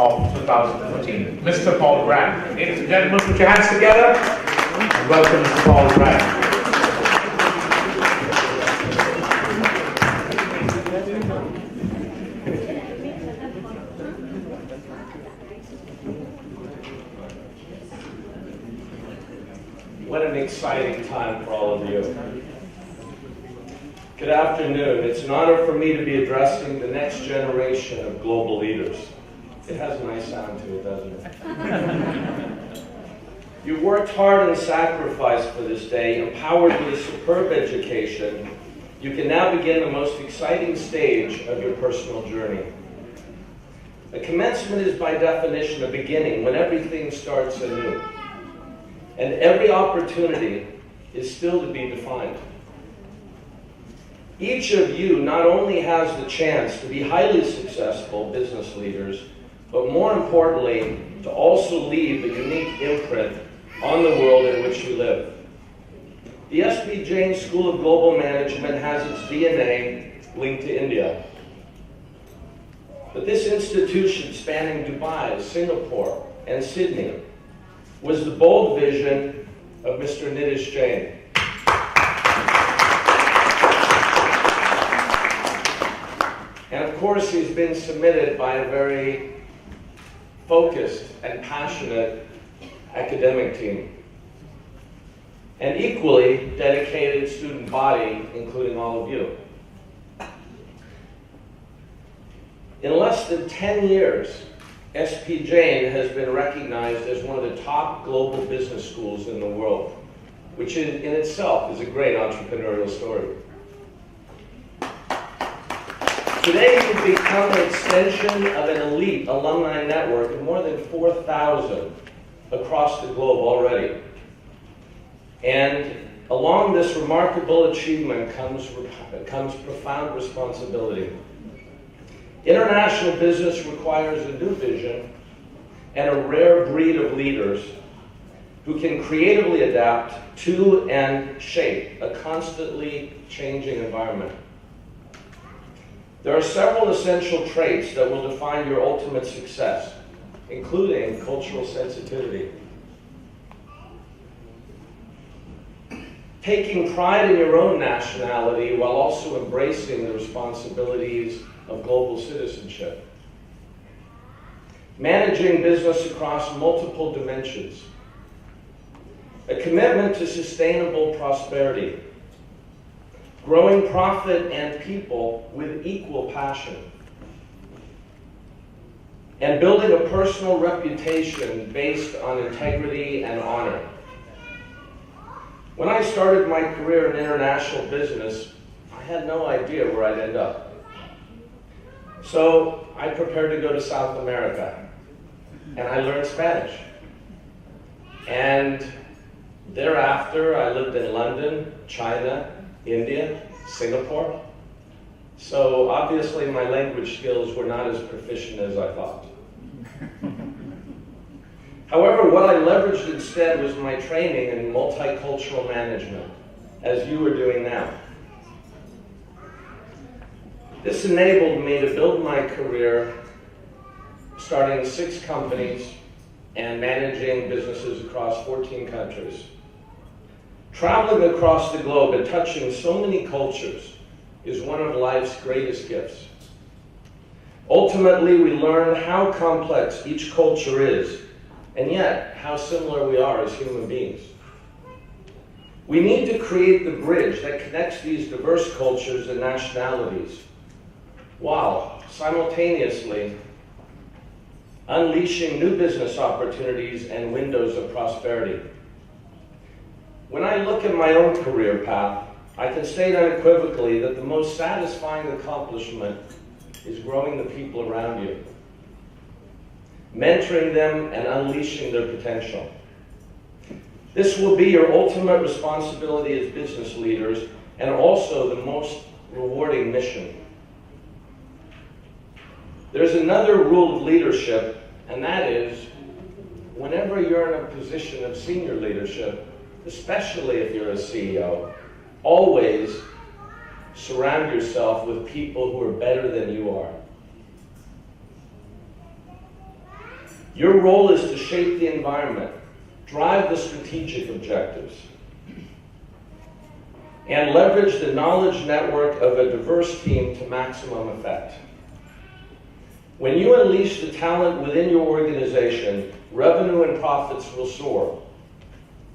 of 2014, Mr. Paul Grant. Ladies and gentlemen, put your hands together and welcome Mr. Paul Grant. What an exciting time for all of you. Good afternoon. It's an honor for me to be addressing the next generation of global leaders. It has a nice sound to it, doesn't it? You've worked hard and sacrificed for this day. Empowered with a superb education, you can now begin the most exciting stage of your personal journey. A commencement is by definition a beginning when everything starts anew. And every opportunity is still to be defined. Each of you not only has the chance to be highly successful business leaders, but more importantly, to also leave a unique imprint on the world in which you live. The SB Jain School of Global Management has its DNA linked to India. But this institution, spanning Dubai, Singapore, and Sydney, was the bold vision of Mr. Jain. And of course, he's been submitted by a very focused and passionate academic team. An equally dedicated student body, including all of you. In less than 10 years, SP Jain has been recognized as one of the top global business schools in the world, which in itself is a great entrepreneurial story. Today, you've become an extension of an elite alumni network of more than 4,000 across the globe already. And along this remarkable achievement comes profound responsibility. International business requires a new vision and a rare breed of leaders who can creatively adapt to and shape a constantly changing environment. There are several essential traits that will define your ultimate success, including cultural sensitivity. Taking pride in your own nationality while also embracing the responsibilities of global citizenship. Managing business across multiple dimensions. A commitment to sustainable prosperity. Growing profit and people with equal passion. And building a personal reputation based on integrity and honor. When I started my career in international business, I had no idea where I'd end up. So I prepared to go to South America, and I learned Spanish. And thereafter, I lived in London, China, India, Singapore. So obviously my language skills were not as proficient as I thought. However, what I leveraged instead was my training in multicultural management, as you are doing now. This enabled me to build my career starting 6 companies and managing businesses across 14 countries. Traveling across the globe and touching so many cultures is one of life's greatest gifts. Ultimately, we learn how complex each culture is, and yet how similar we are as human beings. We need to create the bridge that connects these diverse cultures and nationalities, while simultaneously unleashing new business opportunities and windows of prosperity. When I look at my own career path, I can state unequivocally that the most satisfying accomplishment is growing the people around you, mentoring them and unleashing their potential. This will be your ultimate responsibility as business leaders and also the most rewarding mission. There's another rule of leadership, and that is, whenever you're in a position of senior leadership, especially if you're a CEO, always surround yourself with people who are better than you are. Your role is to shape the environment, drive the strategic objectives, and leverage the knowledge network of a diverse team to maximum effect. When you unleash the talent within your organization, revenue and profits will soar,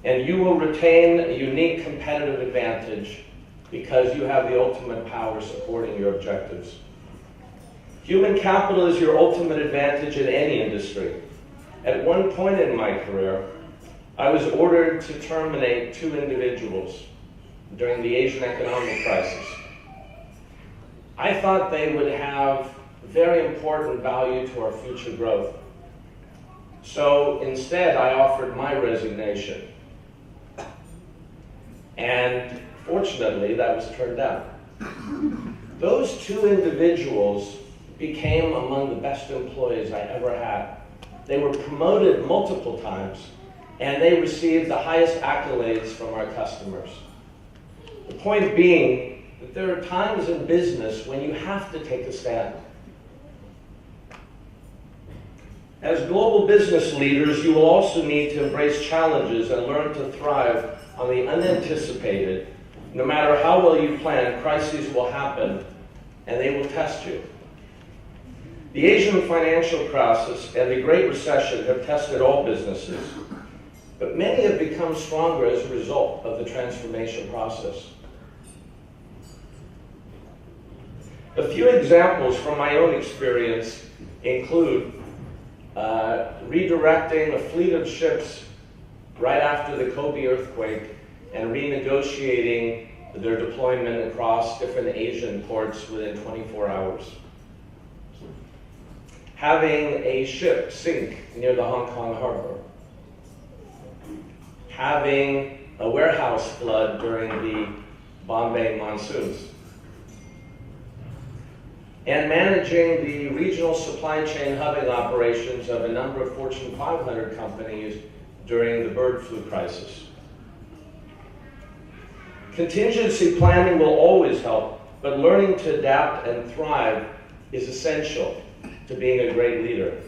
and you will retain a unique competitive advantage because you have the ultimate power supporting your objectives. Human capital is your ultimate advantage in any industry. At one point in my career, I was ordered to terminate 2 individuals during the Asian economic crisis. I thought they would have very important value to our future growth. So instead, I offered my resignation. And fortunately, that was turned down. Those 2 individuals became among the best employees I ever had. They were promoted multiple times, and they received the highest accolades from our customers. The point being that there are times in business when you have to take a stand. As global business leaders, you will also need to embrace challenges and learn to thrive on the unanticipated. No matter how well you plan, crises will happen, and they will test you. The Asian financial crisis and the Great Recession have tested all businesses, but many have become stronger as a result of the transformation process. A few examples from my own experience include redirecting a fleet of ships right after the Kobe earthquake and renegotiating their deployment across different Asian ports within 24 hours. Having a ship sink near the Hong Kong harbor. Having a warehouse flood during the Bombay monsoons. And managing the regional supply chain hubbing operations of a number of Fortune 500 companies during the bird flu crisis. Contingency planning will always help, but learning to adapt and thrive is essential to being a great leader.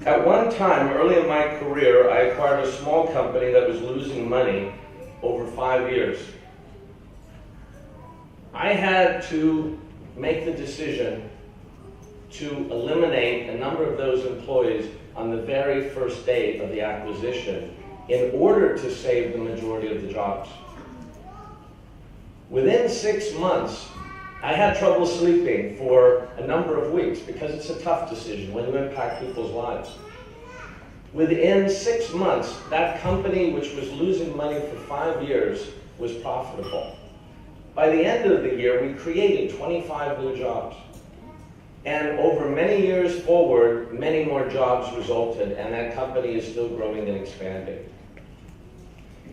At one time, early in my career, I acquired a small company that was losing money over 5 years. I had to make the decision to eliminate a number of those employees on the very first day of the acquisition in order to save the majority of the jobs. Within 6 months, I had trouble sleeping for a number of weeks because it's a tough decision when you impact people's lives. Within 6 months, that company, which was losing money for 5 years, was profitable. By the end of the year, we created 25 new jobs. And over many years forward, many more jobs resulted, and that company is still growing and expanding.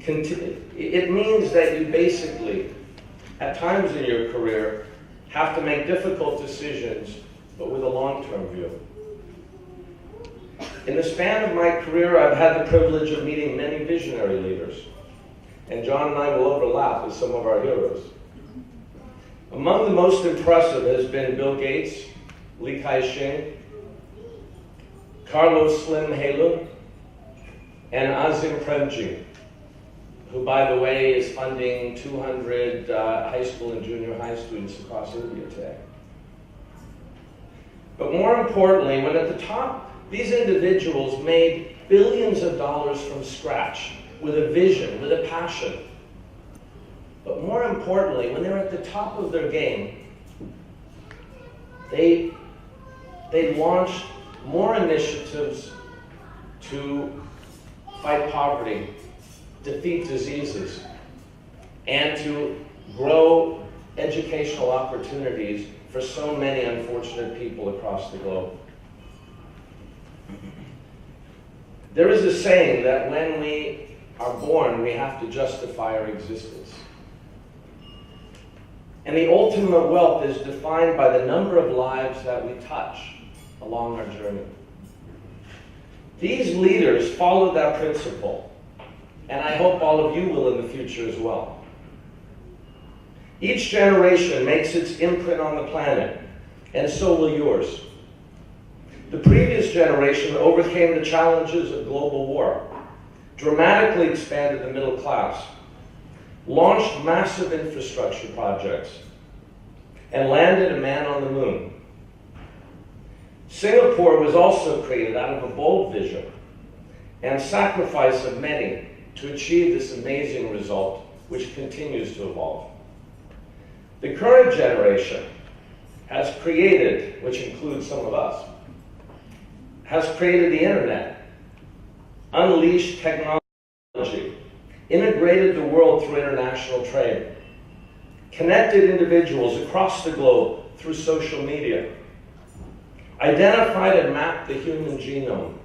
It means that you basically, at times in your career, have to make difficult decisions, but with a long-term view. In the span of my career, I've had the privilege of meeting many visionary leaders, and John and I will overlap with some of our heroes. Among the most impressive has been Bill Gates, Li Ka-shing, Carlos Slim Helú, and Azim Premji, who, by the way, is funding 200 high school and junior high students across India today. But more importantly, when at the top, these individuals made billions of dollars from scratch with a vision, with a passion. But more importantly, when they're at the top of their game, they launched more initiatives to fight poverty, defeat diseases, and to grow educational opportunities for so many unfortunate people across the globe. There is a saying that when we are born, we have to justify our existence. And the ultimate wealth is defined by the number of lives that we touch along our journey. These leaders followed that principle, and I hope all of you will in the future as well. Each generation makes its imprint on the planet, and so will yours. The previous generation overcame the challenges of global war, dramatically expanded the middle class, launched massive infrastructure projects, and landed a man on the moon. Singapore was also created out of a bold vision and sacrifice of many to achieve this amazing result, which continues to evolve. The current generation has created, which includes some of us, has created the internet, unleashed technology, integrated the world through international trade, connected individuals across the globe through social media, identified and mapped the human genome,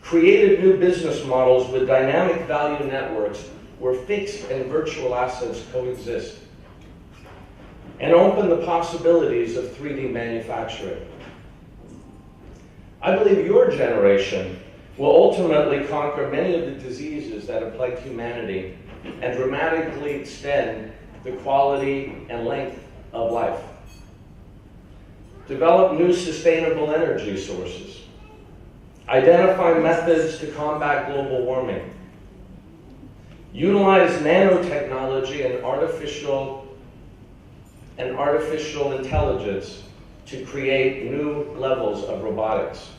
created new business models with dynamic value networks where fixed and virtual assets coexist, and opened the possibilities of 3D manufacturing. I believe your generation will ultimately conquer many of the diseases that have plagued humanity and dramatically extend the quality and length of life. Develop new sustainable energy sources. Identify methods to combat global warming. Utilize nanotechnology and artificial intelligence to create new levels of robotics.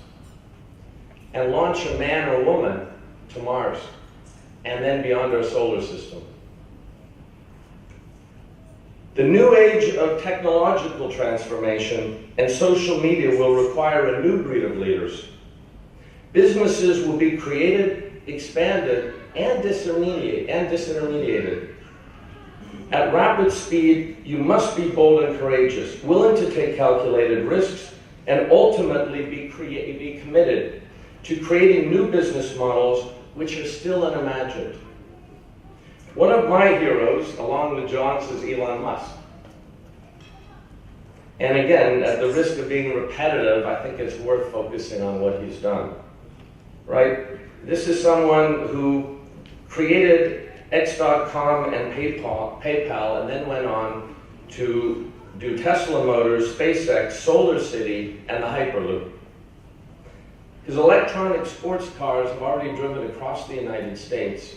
And launch a man or woman to Mars and then beyond our solar system. The new age of technological transformation and social media will require a new breed of leaders. Businesses will be created, expanded, and disintermediated. At rapid speed, you must be bold and courageous, willing to take calculated risks, and ultimately be committed to creating new business models which are still unimagined. One of my heroes, along with John's, is Elon Musk. And again, at the risk of being repetitive, I think it's worth focusing on what he's done, right? This is someone who created X.com and PayPal, and then went on to do Tesla Motors, SpaceX, Solar City, and the Hyperloop. His electronic sports cars have already driven across the United States,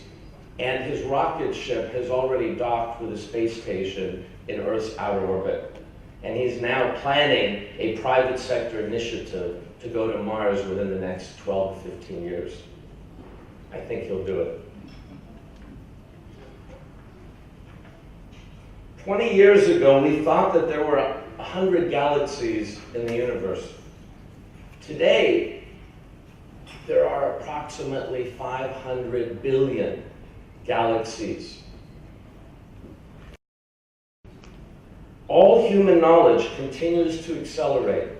and his rocket ship has already docked with a space station in Earth's outer orbit. And he's now planning a private sector initiative to go to Mars within the next 12 to 15 years. I think he'll do it. 20 years ago, we thought that there were 100 galaxies in the universe. Today, there are approximately 500 billion galaxies. All human knowledge continues to accelerate,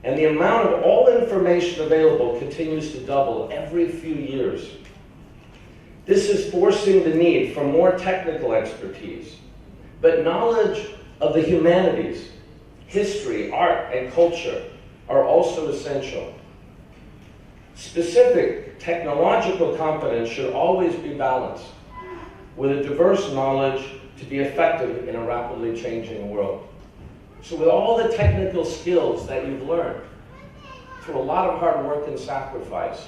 and the amount of all information available continues to double every few years. This is forcing the need for more technical expertise, but knowledge of the humanities, history, art, and culture are also essential. Specific technological competence should always be balanced with a diverse knowledge to be effective in a rapidly changing world. So with all the technical skills that you've learned through a lot of hard work and sacrifice,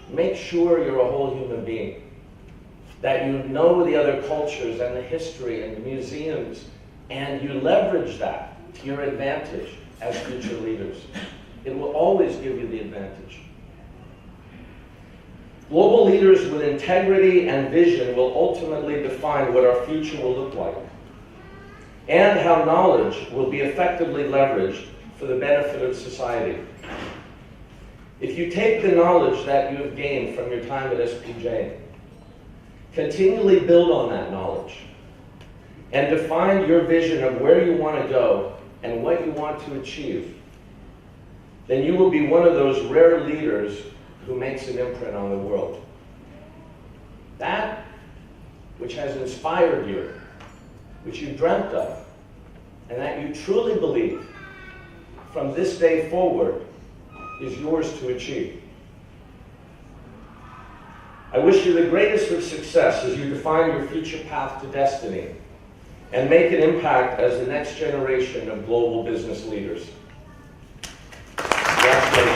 make sure you're a whole human being, that you know the other cultures and the history and the museums, and you leverage that to your advantage as future leaders. It will always give you the advantage. Global leaders with integrity and vision will ultimately define what our future will look like, and how knowledge will be effectively leveraged for the benefit of society. If you take the knowledge that you have gained from your time at Jain, continually build on that knowledge, and define your vision of where you want to go and what you want to achieve, then you will be one of those rare leaders who makes an imprint on the world. That which has inspired you, which you dreamt of, and that you truly believe, from this day forward, is yours to achieve. I wish you the greatest of success as you define your future path to destiny and make an impact as the next generation of global business leaders. Congratulations.